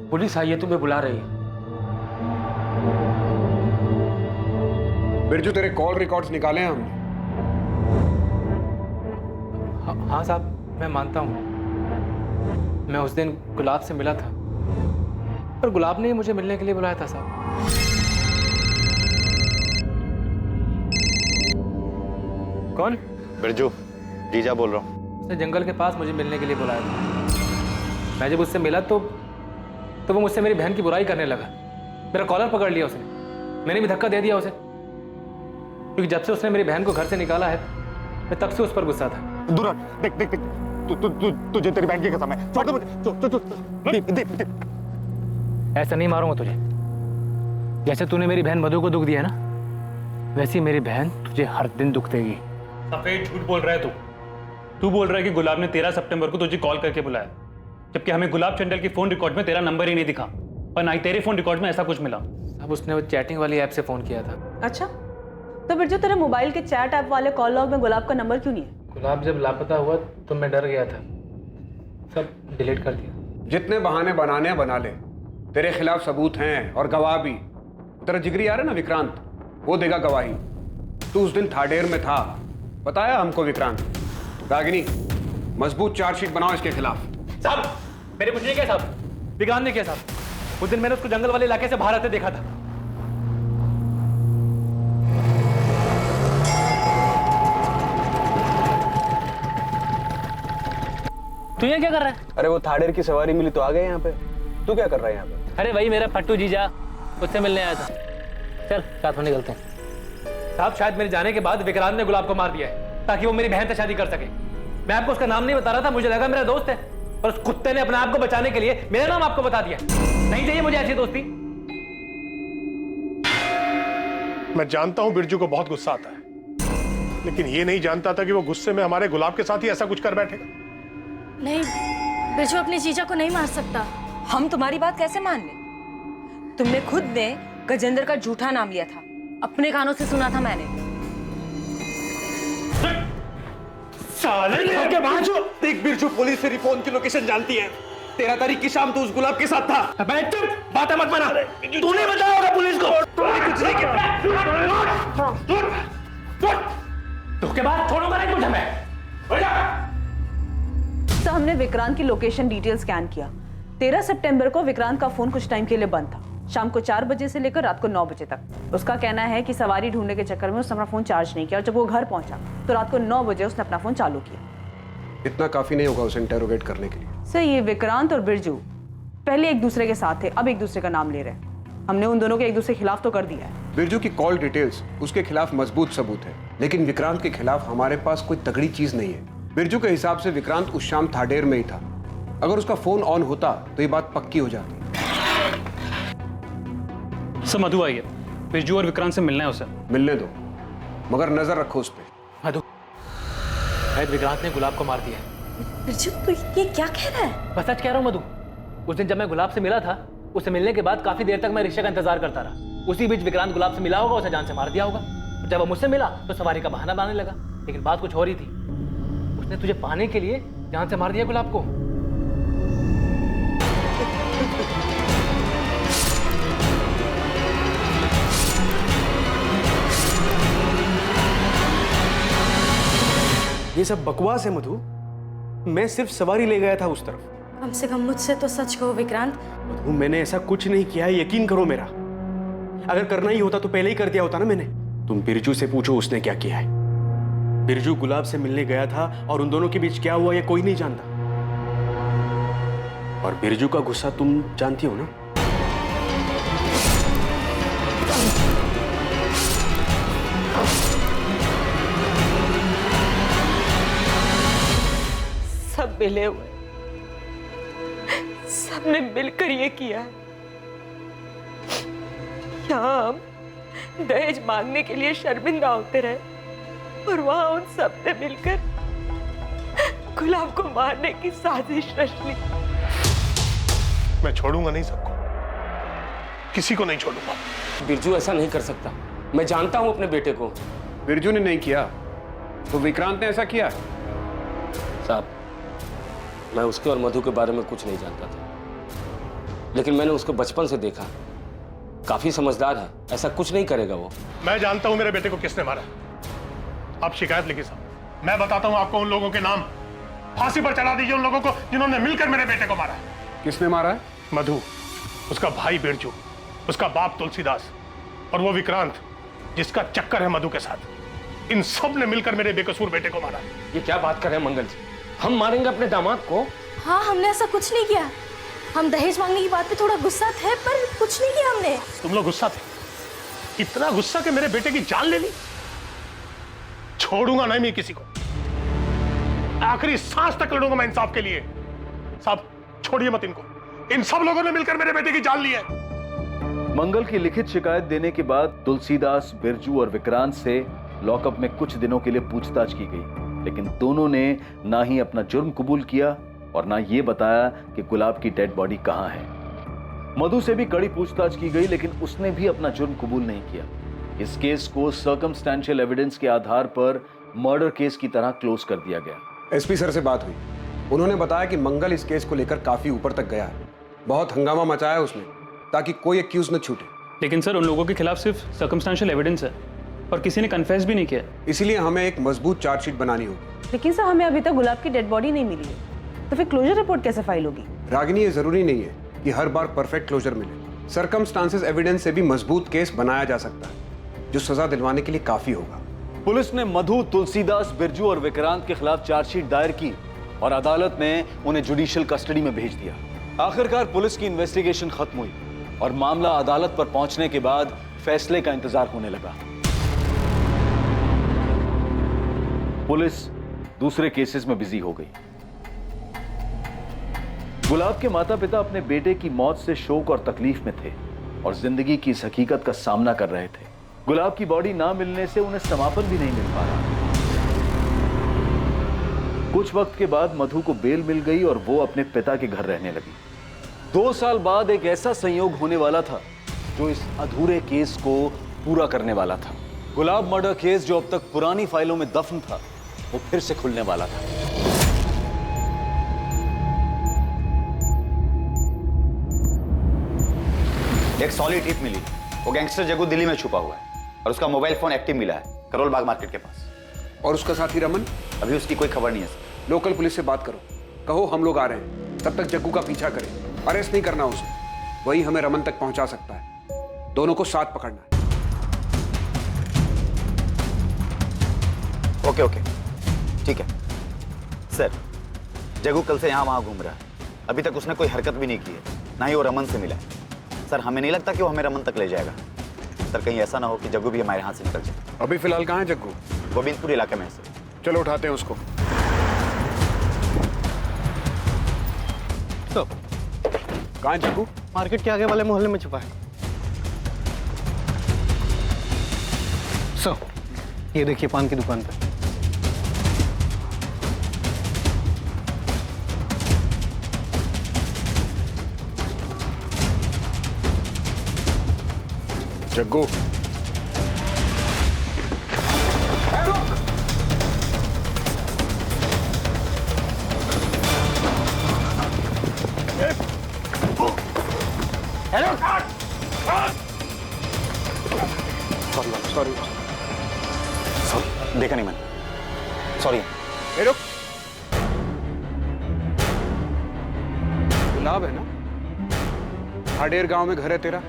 Speaker 14: पुलिस आई है, तुम्हें बुला रही है।
Speaker 17: बिरजू, तेरे कॉल रिकॉर्ड्स निकाले हम।
Speaker 13: हाँ साहब, मैं मानता हूँ मैं उस दिन गुलाब से मिला था, पर गुलाब ने ही मुझे मिलने के लिए बुलाया था साहब। कौन?
Speaker 5: बिरजू, जीजा बोल रहा हूँ।
Speaker 13: उसने जंगल के पास मुझे मिलने के लिए बुलाया था। मैं जब उससे मिला तो वो मुझसे मेरी बहन की बुराई करने लगा। मेरा कॉलर पकड़ लिया उसने, मैंने भी धक्का दे दिया उसे, क्योंकि जब से उसने मेरी बहन को घर से निकाला है मैं तब से उस पर गुस्सा था।
Speaker 10: दूर हट, देख देख देख, तुझे तेरी बहन की कसम है, छोड़ दे मुझे।
Speaker 13: ऐसा नहीं मारूंगा तुझे। जैसे तूने मेरी बहन मधु को दुख दिया ना, वैसी मेरी बहन तुझे हर दिन दुख देगी।
Speaker 4: सफेद झूठ बोल रहा है तू बोल रहा है कि गुलाब ने 13 सितंबर को तुझे कॉल करके बुलाया, जबकि हमें गुलाब चंडल की फोन रिकॉर्ड में तेरा नंबर ही नहीं दिखा और ना ही तेरे फोन रिकॉर्ड में ऐसा कुछ मिला।
Speaker 13: अब उसने वो चैटिंग वाली ऐप से फोन किया था।
Speaker 3: अच्छा, तो बिरजू तेरे मोबाइल के चैट ऐप वाले कॉल लॉग में गुलाब का नंबर क्यों नहीं है?
Speaker 13: गुलाब जब लापता हुआ तो मैं डर गया था, सब डिलीट कर दिया।
Speaker 17: जितने बहाने बनाने बना ले, तेरे खिलाफ सबूत हैं और गवाह भी। तेरा जिगरी आ रहा है ना विक्रांत, वो देगा गवाही। तू उस दिन थाडेर में था, बताया हमको विक्रांत। रागिनी, मजबूत चार्जशीट बनाओ इसके खिलाफ।
Speaker 13: साहब, मेरे कुछ नहीं किया साहब, विक्रांत ने किया साहब। उस दिन मैंने उसको जंगल वाले इलाके से बाहर आते देखा था। तू ये क्या कर रहा है?
Speaker 9: अरे वो थाडेर की सवारी मिली तो आ गए यहाँ पे। तू क्या कर रहा है यहाँ पे?
Speaker 13: अरे वही मेरा फट्टू जीजा, उससे मिलने आया था। चल साथ में निकलते हैं। साहब, शायद मेरे जाने के बाद विक्रांत ने गुलाब को मार दिया है ताकि वो मेरी बहन से शादी कर सके। मैं आपको उसका नाम नहीं बता रहा था, मुझे लगा मेरा दोस्त है, और उस कुत्ते ने अपने आप को बचाने के लिए मेरा नाम आपको बता दिया। नहीं चाहिए मुझे ऐसी दोस्ती।
Speaker 2: मैं जानता हूं बिरजू को बहुत गुस्सा आता है, लेकिन ये नहीं जानता था कि वो गुस्से में हमारे गुलाब के साथ ही ऐसा कुछ कर बैठेगा।
Speaker 8: नहीं, बिरजू अपने जीजा को नहीं मार सकता।
Speaker 7: हम तुम्हारी बात कैसे मान ले? तुमने खुद ने गजेंद्र का झूठा नाम लिया था, अपने कानों से सुना था मैंने।
Speaker 15: साले देख बिरजू, पुलिस तेरी फोन की लोकेशन जानती है। 13 तारीख की शाम तू उस गुलाब के साथ था। अबे चुप, बातें मत बना। तूने बताया होगा पुलिस को। तूने कुछ नहीं किया।
Speaker 13: धोखेबाज, छोड़ूंगा नहीं तुझे मैं।
Speaker 3: तो हमने विक्रांत की लोकेशन डिटेल स्कैन किया। 13 सितंबर को विक्रांत का फोन कुछ टाइम के लिए बंद था, शाम को 4 बजे से लेकर रात को 9 बजे तक। उसका कहना है कि सवारी ढूंढने के चक्कर में उसने अपना फोन चार्ज नहीं किया, और जब वो घर पहुंचा तो रात को 9 बजे उसने अपना फोन चालू किया।
Speaker 17: इतना काफी नहीं होगा उसे इंटेरोगेट करने के लिए।
Speaker 3: सर ये विक्रांत और बिरजू पहले एक दूसरे के साथ थे, अब एक दूसरे का नाम ले रहे हैं। हमने उन दोनों के एक दूसरे के खिलाफ तो कर दिया है।
Speaker 17: बिरजू की कॉल डिटेल्स उसके खिलाफ मजबूत सबूत है, लेकिन विक्रांत के खिलाफ हमारे पास कोई तगड़ी चीज नहीं है। बिरजू के हिसाब से विक्रांत उस शाम थाडेर में ही था। अगर उसका फोन ऑन होता तो ये बात पक्की हो जाती।
Speaker 4: सर मधु आई है, बिरजू और विक्रांत से मिलना है उसे।
Speaker 17: मिलने दो, मगर नजर रखो उस पर।
Speaker 13: मधु, शायद विक्रांत ने गुलाब को मार दिया है।
Speaker 8: बिरजू तो ये क्या कह रहा है?
Speaker 13: बस सच कह रहा हूँ मधु। उस दिन जब मैं गुलाब से मिला था, उससे मिलने के बाद काफी देर तक मैं रिक्शा का इंतजार करता रहा। उसी बीच विक्रांत गुलाब से मिला होगा, उसे जान से मार दिया होगा। और जब वो मुझसे मिला तो सवारी का बहाना बनाने लगा, लेकिन बात कुछ और ही थी। उसने तुझे पाने के लिए जान से मार दिया गुलाब को।
Speaker 15: ये सब बकवास है मधु। मैं सिर्फ सवारी ले गया था उस तरफ।
Speaker 8: कम से कम मुझसे तो सच कहो विक्रांत।
Speaker 15: मधु, मैंने ऐसा कुछ नहीं किया है, यकीन करो मेरा। अगर करना ही होता तो पहले ही कर दिया होता ना मैंने। तुम बिरजू से पूछो उसने क्या किया है। बिरजू गुलाब से मिलने गया था और उन दोनों के बीच क्या हुआ ये कोई नहीं जानता। और बिरजू का गुस्सा तुम जानती हो ना।
Speaker 7: सब मिले हुए, सबने मिलकर ये किया है। यहाँ हम दहेज मांगने के लिए शर्मिंदा होते रहे और वहां उन सब ने मिलकर गुलाब को मारने की साजिश रच ली।
Speaker 2: मैं छोड़ूंगा नहीं सबको, किसी को नहीं छोड़ूंगा।
Speaker 14: बिरजू ऐसा नहीं कर सकता, मैं जानता हूं अपने बेटे को।
Speaker 17: बिरजू ने नहीं किया तो विक्रांत ने ऐसा किया।
Speaker 14: साहब, मैं उसके और मधु के बारे में कुछ नहीं जानता था, लेकिन मैंने उसको बचपन से देखा, काफी समझदार है, ऐसा कुछ नहीं करेगा वो।
Speaker 2: मैं जानता हूं मेरे बेटे को किसने मारा। आप शिकायत लिखिए साहब, मैं बताता हूं आपको उन लोगों के नाम। फांसी पर चढ़ा दीजिए उन लोगों को जिन्होंने मिलकर मेरे बेटे को मारा है।
Speaker 17: किसने मारा है?
Speaker 2: मधु, उसका भाई बिरजू, उसका बाप तुलसीदास और वो विक्रांत जिसका चक्कर है मधु के साथ। इन सब ने मिलकर मेरे बेकसूर बेटे को मारा।
Speaker 14: ये क्या बात कर रहे हैं मंगल जी? हम मारेंगे अपने दामाद को?
Speaker 8: हाँ, हमने ऐसा कुछ नहीं किया। हम दहेज मांगने की बात पे थोड़ा गुस्सा थे, पर कुछ नहीं किया हमने।
Speaker 2: तुम लोग गुस्सा थे? इतना गुस्सा कि मेरे बेटे की जान ले ली? छोड़ूंगा नहीं मैं किसी को, आखिरी सांस तक लड़ूंगा मैं इंसाफ के लिए। साहब छोड़िए मत इनको, इन सब लोगों ने मिलकर मेरे बेटे की जान ली है।
Speaker 11: मंगल की लिखित शिकायत देने के बाद तुलसीदास, बिरजू और विक्रांत से लॉकअप में कुछ दिनों के लिए पूछताछ की गई, लेकिन दोनों ने ना ही अपना जुर्म कबूल किया और ना ये बताया कि गुलाब की डेड बॉडी कहां है। मधु से भी कड़ी पूछताछ की गई, लेकिन उसने भी अपना जुर्म कबूल नहीं किया। इस केस को सर्कमस्टेंशियल एविडेंस के आधार पर मर्डर केस की तरह क्लोज कर दिया गया।
Speaker 17: एसपी सर से बात हुई, उन्होंने बताया कि मंगल इस केस को लेकर काफी ऊपर तक गया है। बहुत हंगामा मचाया उसने ताकि कोई एक्यूज न छूटे।
Speaker 4: लेकिन सर उन लोगों के खिलाफ सिर्फ सर्कमस्टेंशियल एविडेंस है और किसी ने कन्फेस भी नहीं किया।
Speaker 17: इसलिए हमें एक मजबूत चार्जशीट बनानी होगी।
Speaker 3: लेकिन सर हमें अभी तक गुलाब की डेड बॉडी नहीं मिली है, तो फिर क्लोजर रिपोर्ट कैसे फाइल होगी?
Speaker 17: रागिनी, ये जरूरी नहीं है कि हर बार परफेक्ट क्लोजर मिले। सर्कमस्टांसेस एविडेंस से भी मजबूत केस बनाया जा सकता है, जो सजा दिलवाने के लिए काफी होगा।
Speaker 11: पुलिस ने मधु, तुलसीदास, बिरजू और विक्रांत के खिलाफ चार्जशीट दायर की और अदालत ने उन्हें जुडिशियल कस्टडी में भेज दिया। आखिरकार पुलिस की इन्वेस्टिगेशन खत्म हुई और मामला अदालत पर पहुंचने के बाद फैसले का इंतजार होने लगा। पुलिस दूसरे केसेस में बिजी हो गई। गुलाब के माता पिता अपने बेटे की मौत से शोक और तकलीफ में थे और जिंदगी की इस हकीकत का सामना कर रहे थे। गुलाब की बॉडी ना मिलने से उन्हें समापन भी नहीं मिल पा रहा। कुछ वक्त के बाद मधु को बेल मिल गई और वो अपने पिता के घर रहने लगी। 2 साल बाद एक ऐसा संयोग होने वाला था जो इस अधूरे केस को पूरा करने वाला था। गुलाब मर्डर केस जो अब तक पुरानी फाइलों में दफन था, वो फिर से खुलने वाला था।
Speaker 18: एक सॉलिड टिप मिली, वो गैंगस्टर जग्गू दिल्ली में छुपा हुआ है और उसका मोबाइल फोन एक्टिव मिला है करोल बाग मार्केट के पास।
Speaker 17: और उसका साथी रमन?
Speaker 18: अभी उसकी कोई खबर नहीं है सर।
Speaker 17: लोकल पुलिस से बात करो, कहो हम लोग आ रहे हैं, तब तक जग्गू का पीछा करें। अरेस्ट नहीं करना उसे, वही हमें रमन तक पहुंचा सकता है। दोनों को साथ पकड़ना है।
Speaker 18: ओके ठीक है सर। जग्गू कल से यहाँ वहाँ घूम रहा है। अभी तक उसने कोई हरकत भी नहीं की है, ना ही वो रमन से मिला है। सर हमें नहीं लगता कि वो हमें रमन तक ले जाएगा। सर कहीं ऐसा ना हो कि जग्गू भी हमारे हाथ से निकल जाए।
Speaker 17: अभी फिलहाल कहाँ है जग्गू?
Speaker 18: गोविंदपुर इलाके में है सर।
Speaker 17: चलो उठाते हैं उसको।
Speaker 10: तो
Speaker 17: कहाँ है जग्गू?
Speaker 10: मार्केट के आगे वाले मोहल्ले में छुपा है। ये देखिए पान की दुकान पे।
Speaker 17: जग्गू
Speaker 10: हेलो
Speaker 18: सॉरी देखा नहीं मैंने, सॉरी।
Speaker 17: रुक, गुलाब है ना? हाडेर गांव में घर है तेरा?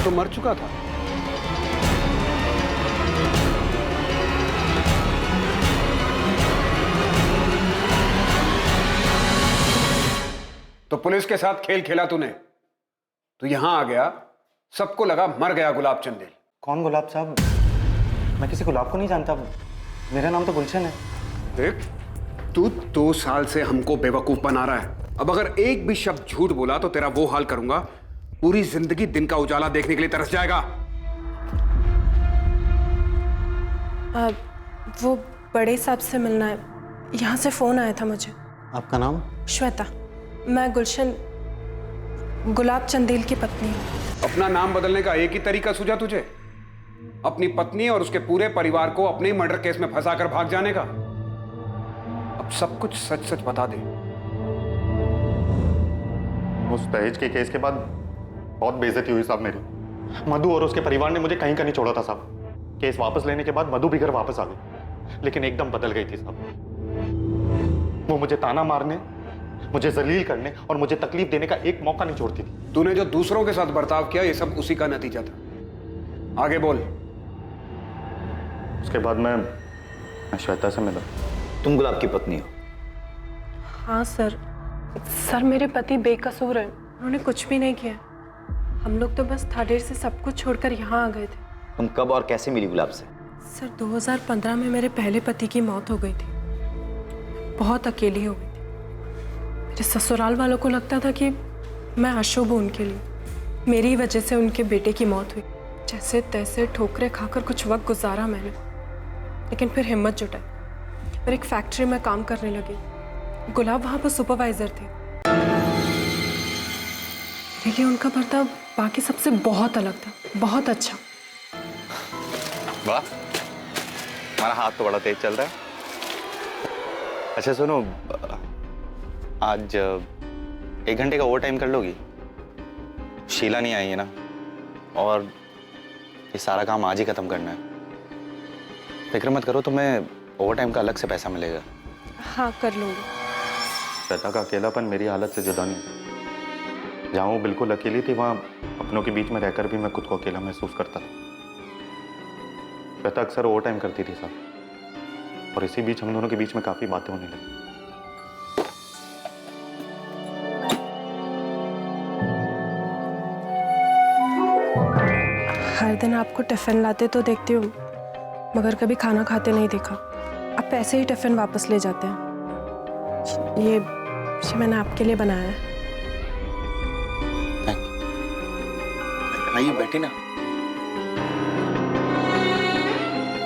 Speaker 17: तो मर चुका था। तो पुलिस के साथ खेल खेला तूने, तो यहां आ गया, सबको लगा मर गया गुलाब चंदेल।
Speaker 10: कौन गुलाब साहब? मैं किसी गुलाब को नहीं जानता, मेरा नाम तो गुलशन है।
Speaker 17: देख, तू 2 साल से हमको बेवकूफ बना रहा है। अब अगर एक भी शब्द झूठ बोला तो तेरा वो हाल करूंगा, पूरी जिंदगी दिन का उजाला देखने के लिए तरस जाएगा।
Speaker 19: वो बड़े साहब से मिलना है, यहाँ से फोन आया था मुझे।
Speaker 10: आपका नाम?
Speaker 19: श्वेता, मैं गुलशन गुलाब चंदेल की पत्नी हूँ।
Speaker 17: अपना नाम बदलने का एक ही तरीका सूझा तुझे? अपनी पत्नी और उसके पूरे परिवार को अपने ही मर्डर केस में फंसाकर भाग जाने का। अब सब कुछ सच सच बता दे।
Speaker 10: उस दहेज के केस के बाद बहुत बेइज्जती हुई साहब मेरी। मधु और उसके परिवार ने मुझे कहीं का नहीं छोड़ा था साहब। केस वापस लेने के बाद मधु भी घर वापस आ गई, लेकिन एकदम बदल गई थी साहब। वो मुझे ताना मारने, मुझे जलील करने और मुझे तकलीफ देने का एक मौका नहीं छोड़ती थी।
Speaker 17: तूने जो दूसरों के साथ बर्ताव किया, ये सब उसी का नतीजा था। आगे बोल।
Speaker 10: उसके बाद मैं श्वेता से मिला।
Speaker 18: तुम गुलाब की पत्नी हो?
Speaker 19: हाँ सर। सर मेरे पति बेकसूर हैं, उन्होंने कुछ भी नहीं किया। हम लोग तो बस थाडेर से सब कुछ छोड़कर यहाँ आ गए थे।
Speaker 18: तुम कब और कैसे मिली गुलाब से?
Speaker 19: सर 2015 में मेरे पहले पति की मौत हो गई थी। बहुत अकेली हो गई थी। मेरे ससुराल वालों को लगता था कि मैं अशुभ हूँ उनके लिए। मेरी वजह से उनके बेटे की मौत हुई। जैसे तैसे ठोकरें खाकर कुछ वक्त गुजारा मैंने, लेकिन फिर हिम्मत जुटाई और एक फैक्ट्री में काम करने लगी। गुलाब वहाँ पर सुपरवाइजर थे। मेरे लिए उनका बर्ताव बाकी सबसे बहुत अलग था, बहुत अच्छा।
Speaker 18: वाह, हमारा हाथ तो बड़ा तेज चल रहा है। अच्छा सुनो, आज 1 घंटे का ओवर टाइम कर लोगी? शीला नहीं आई है ना, और ये सारा काम आज ही खत्म करना है। फिक्र मत करो, तुम्हें ओवर टाइम का अलग से पैसा मिलेगा।
Speaker 19: हाँ कर लूँगी।
Speaker 10: श्वेता का अकेलापन मेरी हालत से जुदा नहीं। जहाँ वो बिल्कुल अकेली थी, वहाँ अपनों के बीच में रहकर भी मैं खुद को अकेला महसूस करता था। श्वेता अक्सर ओवर टाइम करती थी साहब, और इसी बीच हम दोनों के बीच में काफी बातें होने लगी।
Speaker 19: हर दिन आपको टिफिन लाते तो देखती हूँ, मगर कभी खाना खाते नहीं देखा। आप ऐसे ही टिफिन वापस ले जाते हैं। ये मैंने आपके लिए बनाया है।
Speaker 18: आइए बैठी ना।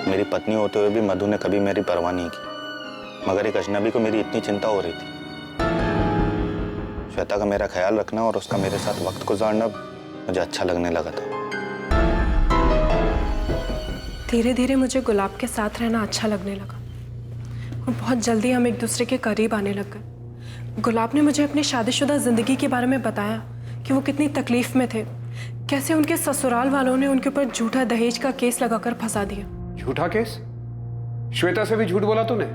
Speaker 18: मेरी पत्नी होते हुए भी मधु ने कभी मेरी परवाह नहीं की, मगर एक अजनबी को मेरी इतनी चिंता हो रही थी। श्वेता का मेरा ख्याल रखना और उसका मेरे साथ वक्त गुजारना मुझे अच्छा लगने लगा था।
Speaker 19: धीरे धीरे मुझे गुलाब के साथ रहना अच्छा लगने लगा और बहुत जल्दी हम एक दूसरे के करीब आने लग गए। गुलाब ने मुझे अपनी शादीशुदा जिंदगी के बारे में बताया कि वो कितनी तकलीफ में थे, कैसे उनके ससुराल वालों ने उनके ऊपर झूठा दहेज का केस लगाकर फंसा दिया।
Speaker 17: झूठा केस? श्वेता से भी झूठ बोला तूने?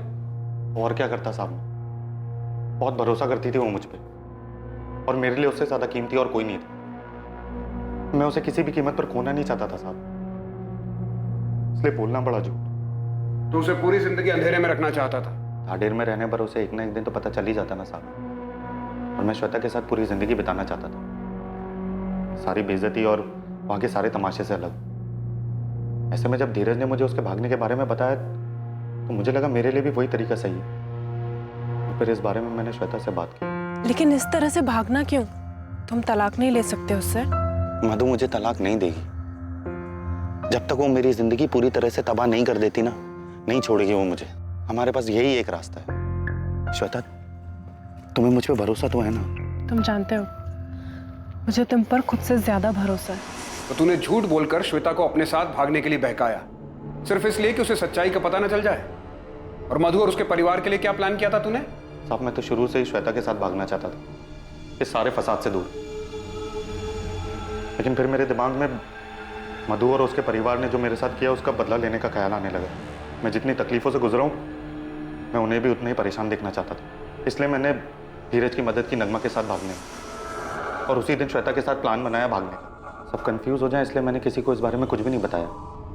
Speaker 10: और क्या करता साहब, बहुत भरोसा करती थी वो मुझ पे, और मेरे लिए उससे ज्यादा कीमती और कोई नहीं था। मैं उसे किसी भी कीमत पर खोना नहीं चाहता था साहब, इसलिए बोलना पड़ा झूठ।
Speaker 17: तो उसे पूरी जिंदगी अंधेरे में रखना चाहता था?
Speaker 10: थाडेर में रहने पर उसे एक ना एक दिन तो पता चल ही जाता ना साहब। और मैं श्वेता के साथ पूरी जिंदगी बिताना चाहता था, सारी बेइज्जती और वहाँ के सारे तमाशे से अलग। ऐसे में जब धीरज ने मुझे उसके भागने के बारे में बताया तो मुझे लगा मेरे लिए भी वही तरीका सही है। फिर इस बारे में मैंने श्वेता से बात की।
Speaker 19: लेकिन इस तरह से भागना क्यों? तुम तलाक नहीं ले सकते उससे?
Speaker 5: मधु मुझे तलाक नहीं देगी। जब तक वो मेरी जिंदगी पूरी तरह से तबाह नहीं कर देती ना, नहीं छोड़ेगी वो मुझे। हमारे पास यही एक रास्ता है। श्वेता, तुम्हें मुझ पे भरोसा तो है ना?
Speaker 19: तुम जानते हो मुझे तुम पर खुद से ज्यादा भरोसा है।
Speaker 17: तो तूने झूठ बोलकर श्वेता को अपने साथ भागने के लिए बहकाया, सिर्फ इसलिए कि उसे सच्चाई का पता न चल जाए। और मधु और उसके परिवार के लिए क्या प्लान किया था तूने?
Speaker 10: साहब मैं तो शुरू से ही श्वेता के साथ भागना चाहता था, इस सारे फसाद से दूर। लेकिन फिर मेरे दिमाग में मधु और उसके परिवार ने जो मेरे साथ किया उसका बदला लेने का ख्याल आने लगा। मैं जितनी तकलीफों से गुजरा हूं, मैं उन्हें भी उतने ही परेशान देखना चाहता था। इसलिए मैंने धीरज की मदद की नगमा के साथ भागने और उसी दिन श्वेता के साथ प्लान बनाया भागने का। सब कंफ्यूज हो जाए इसलिए मैंने किसी को इस बारे में कुछ भी नहीं बताया,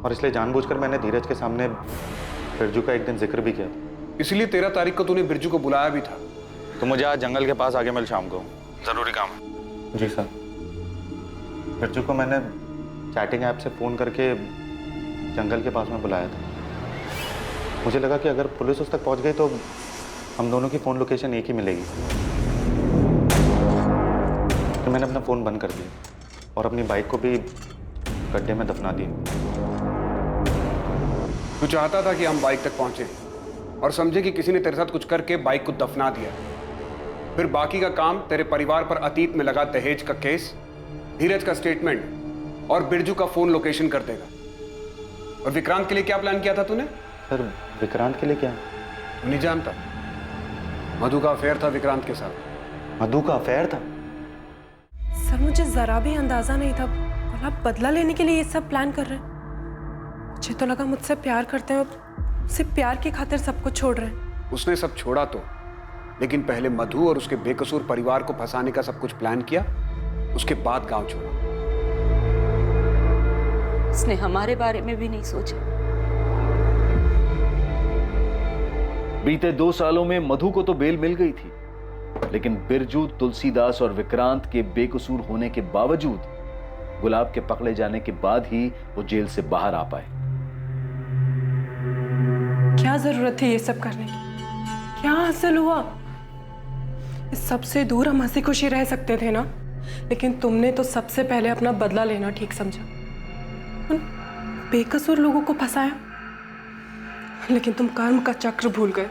Speaker 10: और इसलिए जानबूझकर मैंने धीरज के सामने बिरजू का एक दिन जिक्र भी किया।
Speaker 17: इसलिए 13 तारीख को तूने बिरजू को बुलाया भी था।
Speaker 5: तो मुझे आज जंगल के पास आगे मिल शाम को, जरूरी काम है।
Speaker 10: जी सर। बिरजू को मैंने चैटिंग ऐप से फ़ोन करके जंगल के पास में बुलाया था। मुझे लगा कि अगर पुलिस उस तक पहुंच गई तो हम दोनों की फ़ोन लोकेशन एक ही मिलेगी। तो मैंने अपना फ़ोन बंद कर दिया और अपनी बाइक को भी गड्ढे में दफना दिया।
Speaker 17: तू चाहता था कि हम बाइक तक पहुंचे और समझे कि किसी ने तेरे साथ कुछ करके बाइक को दफना दिया। फिर बाकी का काम तेरे परिवार पर अतीत में लगा दहेज का केस, धीरज का स्टेटमेंट और बिरजू का फोन लोकेशन कर देगा। और विक्रांत के लिए क्या प्लान किया था तूने?
Speaker 10: सर विक्रांत के लिए क्या?
Speaker 17: तू नहीं जानता, मधु का अफेयर था विक्रांत के साथ।
Speaker 10: मधु का अफेयर था?
Speaker 19: सर मुझे जरा भी अंदाजा नहीं था गुलाब बदला लेने के लिए ये सब प्लान कर रहे हैं। मुझे तो लगा मुझसे प्यार करते हैं, सिर्फ प्यार की खातिर सब कुछ छोड़ रहे हैं।
Speaker 17: उसने सब छोड़ा तो, लेकिन पहले मधु और उसके बेकसूर परिवार को फंसाने का सब कुछ प्लान किया, उसके बाद गांव छोड़ा।
Speaker 7: उसने हमारे बारे में भी नहीं सोचा।
Speaker 11: बीते 2 सालों में मधु को तो बेल मिल गई थी, लेकिन बिरजू, तुलसीदास और विक्रांत के बेकसूर होने के बावजूद गुलाब के पकड़े जाने के बाद ही वो जेल से बाहर आ पाए।
Speaker 19: क्या जरूरत थी ये सब करने की? क्या हासिल हुआ? इस सबसे दूर हम हंसी खुशी रह सकते थे ना, लेकिन तुमने तो सबसे पहले अपना बदला लेना ठीक समझा। उन बेकसूर लोगों को फंसाया, लेकिन तुम कर्म का चक्र भूल गए।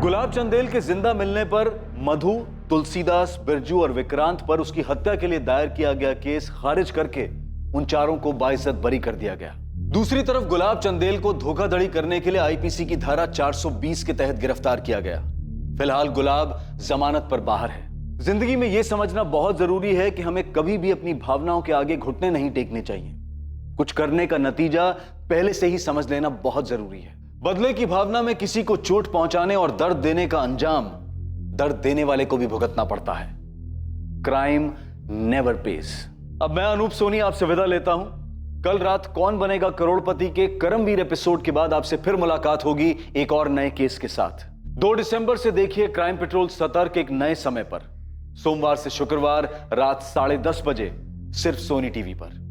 Speaker 11: गुलाब चंदेल के जिंदा मिलने पर मधु, तुलसीदास, बिरजू और विक्रांत पर उसकी हत्या के लिए दायर किया गया केस खारिज करके उन चारों को बाइज्जत बरी कर दिया गया। दूसरी तरफ गुलाब चंदेल को धोखाधड़ी करने के लिए आईपीसी की धारा 420 के तहत गिरफ्तार किया गया। फिलहाल गुलाब जमानत पर बाहर है। जिंदगी में यह समझना बहुत जरूरी है कि हमें कभी भी अपनी भावनाओं के आगे घुटने नहीं टेकने चाहिए। कुछ करने का नतीजा पहले से ही समझ लेना बहुत जरूरी है। बदले की भावना में किसी को चोट पहुंचाने और दर्द देने का अंजाम दर्द देने वाले को भी भुगतना पड़ता है। Crime never pays. अब मैं अनूप सोनी आपसे विदा लेता हूं। कल रात कौन बनेगा करोड़पति के करमवीर एपिसोड के बाद आपसे फिर मुलाकात होगी एक और नए केस के साथ। 2 दिसंबर से देखिए क्राइम पेट्रोल सतर्क एक नए समय पर, सोमवार से शुक्रवार रात 10:30 बजे, सिर्फ सोनी टीवी पर।